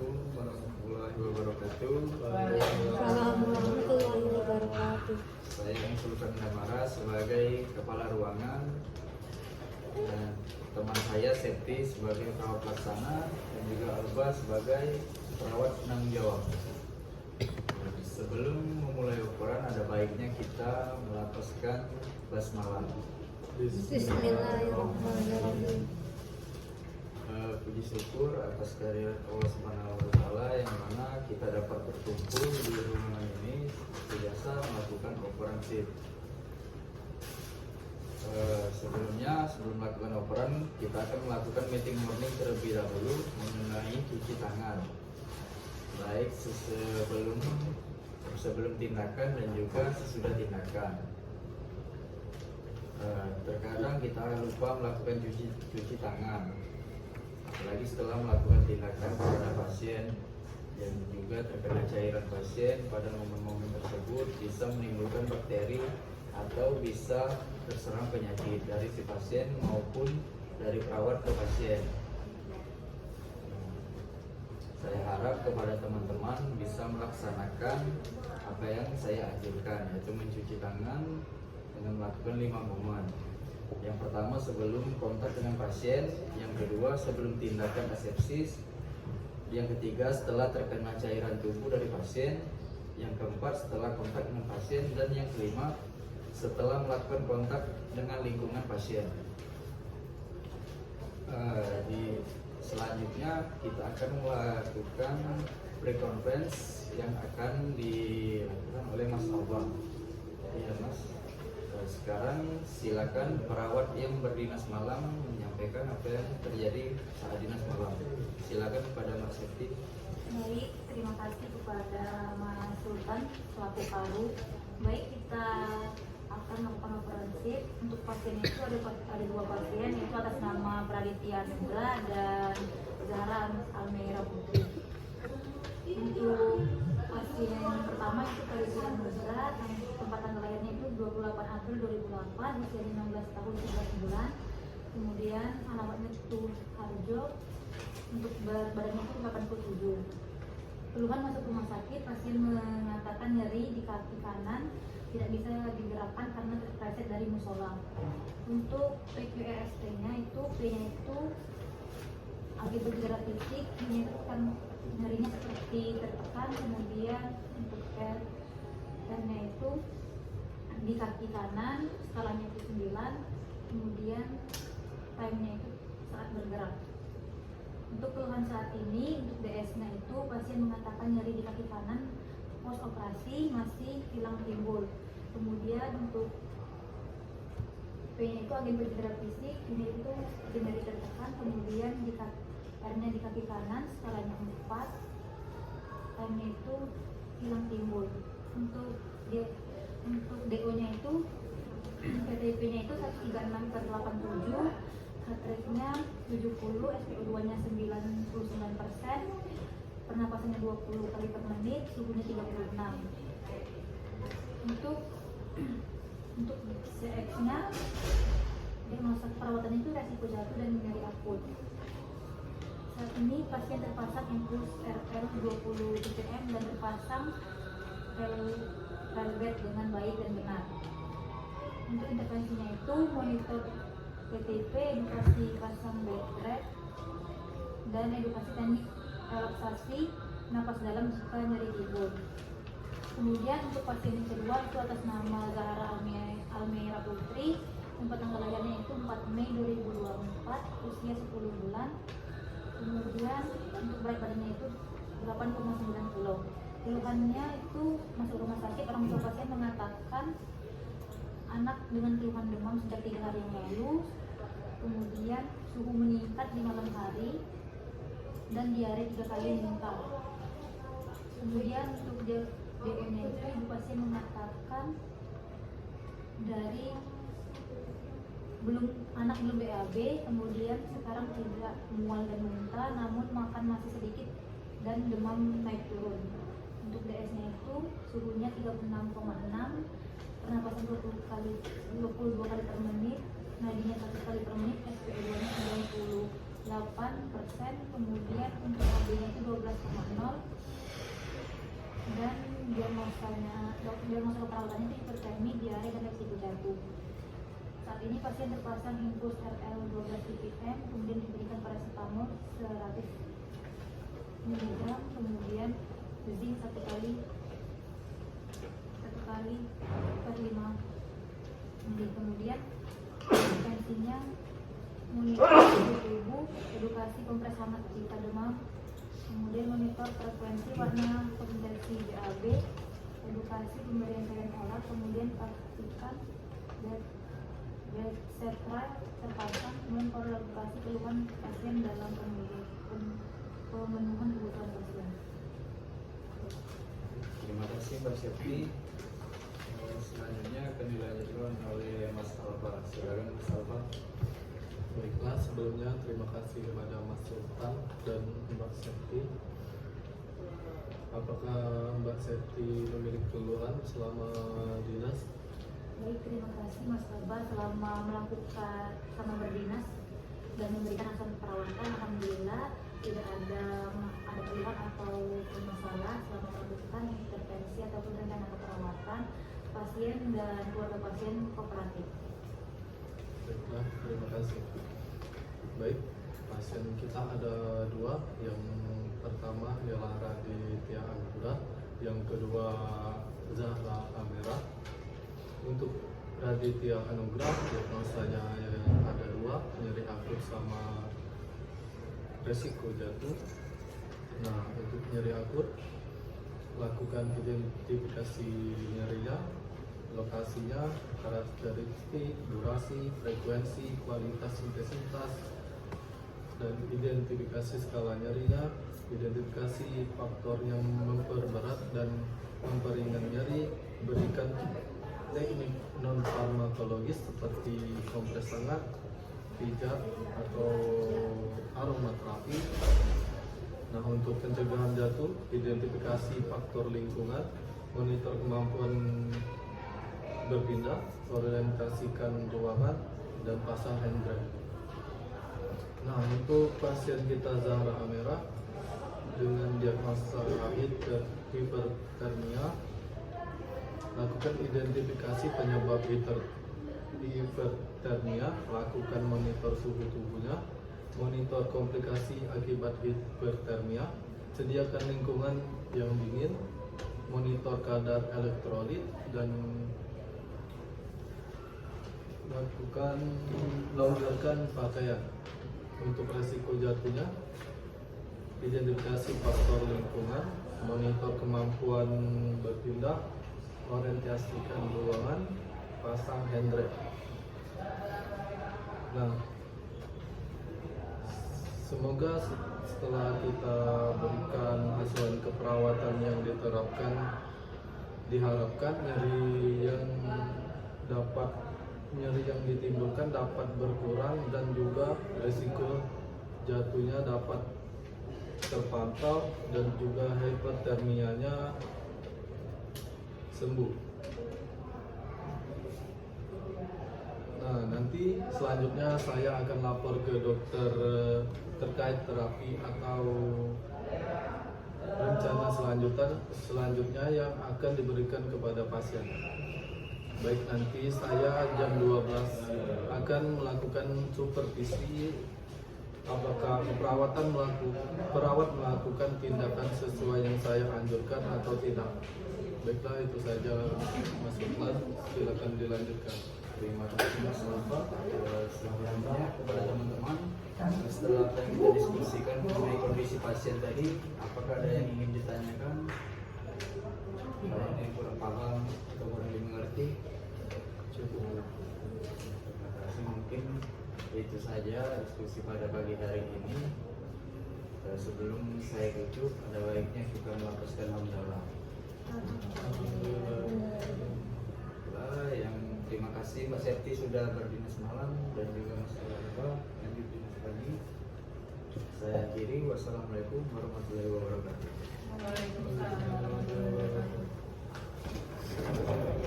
Assalamualaikum warahmatullahi wabarakatuh. Assalamualaikum warahmatullahi wabarakatuh. Saya Sultan Damara sebagai kepala ruangan dan teman saya Septi sebagai perawat pelaksana dan juga Alba sebagai perawat penanggung jawab. Sebelum memulai ukuran ada baiknya kita melafazkan basmalah. Bismillahirrahmanirrahim. Puji syukur atas kehadiran Allah Subhanahu wa Ta'ala yang mana kita dapat berkumpul di ruangan ini seperti biasa melakukan operan SIP. Sebelum melakukan operan kita akan melakukan meeting morning terlebih dahulu mengenai cuci tangan, baik sebelum tindakan dan juga sesudah tindakan. Terkadang kita lupa melakukan cuci tangan, apalagi setelah melakukan tindakan kepada pasien, dan juga terkena cairan pasien pada momen-momen tersebut bisa menimbulkan bakteri atau bisa terserang penyakit dari si pasien maupun dari perawat ke pasien. Saya harap kepada teman-teman bisa melaksanakan apa yang saya anjurkan, yaitu mencuci tangan dengan melakukan 5 momen. Yang pertama sebelum kontak dengan pasien, yang kedua sebelum tindakan asepsis, yang ketiga setelah terkena cairan tubuh dari pasien, yang keempat setelah kontak dengan pasien, dan yang kelima setelah melakukan kontak dengan lingkungan pasien. Selanjutnya kita akan melakukan pre-conference yang akan dilakukan oleh Mas Alba. Iya Mas. Sekarang silakan perawat yang berdinas malam menyampaikan apa yang terjadi saat dinas malam. Silakan kepada Mas Septi. Baik, terima kasih kepada Mas Sultan selaku paru. Baik, kita akan melakukan operasi. Untuk pasien itu ada 2 pasien, yaitu atas nama Praditya Nubra dan Zahra Almeira Putri. Untuk pasien pertama itu Praditya Nubra, tempat tanggal lahirnya itu 28 April 2008, usia 16 tahun 11 bulan. Kemudian alamatnya itu Harjo, untuk berat badannya itu 87. Keluhan masuk rumah sakit, pasien mengatakan nyeri di kaki kanan, tidak bisa digerakkan karena terpleset dari musola. Untuk PQRST-nya itu, P-nya itu akibat gejala fisik, ini kan nyerinya seperti tertekan. Kemudian untuk R-nya itu di kaki kanan, skalanya itu 9. Kemudian time-nya itu saat bergerak. Untuk keluhan saat ini, untuk DS-nya itu pasien mengatakan nyeri di kaki kanan, pos operasi masih hilang timbul. Kemudian untuk P-nya itu agen bergerak fisik, ini itu nyeri tertekan. Kemudian di R-nya di kaki kanan, skalanya 4, time-nya itu hilang timbul. Untuk DO-nya itu PTP-nya itu 136/87, heart rate-nya 70, SpO2-nya 99%, pernapasannya 20 kali per menit, suhunya 36. Untuk CX-nya, diagnosa perawatan itu resiko jatuh dan nyeri akut. Saat ini pasien terpasang impuls RL 20 cm dan terpasang relbed dengan baik dan benar. Untuk intervensinya itu monitor PTP, edukasi pasang bed rest, dan edukasi teknik relaksasi napas dalam jika nyeri timbul. Kemudian untuk pasien yang kedua itu atas nama Zahra Almeira Putri, tempat tanggal lahirnya itu 4 Mei 2024, usia 10 bulan. Kemudian untuk berat badannya itu 8,9 kg. Keluhannya itu masuk rumah sakit, orang tua pasien mengatakan anak dengan keluhan demam sejak 3 hari yang lalu, kemudian suhu meningkat di malam hari, dan diare 3 kali meningkat. Kemudian untuk DM-nya itu ibu pasien mengatakan dari anak belum BAB, kemudian sekarang tidak mual dan muntah, namun makan masih sedikit dan demam naik turun. Untuk DS-nya itu suhunya 36,6, pernapasan 22 kali per menit, nadinya 1 kali per menit, SpO2-nya 98%. Kemudian untuk AB HB-nya itu 12,0 dan diagnosa perawatannya itu hipertermi, diare, dan resiko jatuh. Saat ini pasien terpasang infus RL 12 ppm, kemudian diberikan paracetamol 100 mg, kemudian zinc 1 kali per 5 mili. Kemudian intervensinya monitor suhu tubuh, edukasi kompres hangat jika demam, kemudian monitor frekuensi warna konsentrasi BAB, edukasi pemberian cairan olah, kemudian pastikan setral terpasang, mengkoordinasi keluhan pasien dalam pemenuhan kebutuhan pasien. Terima kasih Mbak Septi. Selanjutnya akan dilanjutkan oleh Mas Alfa. Silakan Mas Alfa. Baiklah, sebelumnya terima kasih kepada Mas Sultan dan Mbak Septi. Apakah Mbak Septi memiliki keluhan selama dinas? Baik, terima kasih Mas Alfa. Selama berdinas dan memberikan asuhan perawatan, alhamdulillah tidak ada keluhan atau masalah selama melakukan intervensi ataupun rencana keperawatan. Pasien dan keluarga pasien kooperatif. Baiklah, terima kasih. Baik, pasien kita ada dua. Yang pertama ialah Raditya Anugrah, yang kedua Zahra Amira. Untuk Raditya Anugrah, diagnosanya ada dua, nyeri akut sama resiko jatuh. Nah, untuk nyeri akut, lakukan identifikasi nyerinya, lokasinya, karakteristik, durasi, frekuensi, kualitas, intensitas, dan identifikasi skala nyerinya, identifikasi faktor yang memperberat dan memperingan nyeri, berikan teknik non farmakologis seperti kompres hangat, pijat, atau aromaterapi. Nah, untuk pencegahan jatuh, identifikasi faktor lingkungan, monitor kemampuan berpindah, orientasikan ruangan, dan pasang handrail. Nah, untuk pasien kita Zahra Amira dengan diagnosa hipertermia, lakukan identifikasi penyebab hipertermia, lakukan monitor suhu tubuhnya, monitor komplikasi akibat hipertermia, sediakan lingkungan yang dingin, monitor kadar elektrolit, dan lakukan longgarkan pakaian. Untuk resiko jatuhnya, identifikasi faktor lingkungan, monitor kemampuan berpindah, orientasikan ruangan, pasang handrail. Nah, semoga setelah kita berikan asuhan keperawatan yang diterapkan, diharapkan nyeri yang ditimbulkan dapat berkurang dan juga risiko jatuhnya dapat terpantau dan juga hipertermianya sembuh. Nah, nanti selanjutnya saya akan lapor ke dokter terkait terapi atau rencana selanjutnya yang akan diberikan kepada pasien. Baik, nanti saya jam 12 akan melakukan supervisi apakah perawat melakukan tindakan sesuai yang saya anjurkan atau tidak. Baiklah, itu saja Mas Sultan, silakan dilanjutkan. Terima kasih Mas Alfa. Selanjutnya kepada teman-teman, setelah kita diskusikan mengenai kondisi pasien tadi, apakah ada yang ingin ditanyakan? Ada yang kurang paham atau kurang dimengerti? Cukup. Terima kasih. Mungkin itu saja diskusi pada pagi hari ini. Sebelum saya tutup, ada baiknya kita melapaskan hamdalah. Yang terima kasih Mbak Septi sudah berdinas malam dan juga Mas Alfa lanjut dinas pagi. Saya akhiri, wassalamualaikum warahmatullahi wabarakatuh. Waalaikumsalam.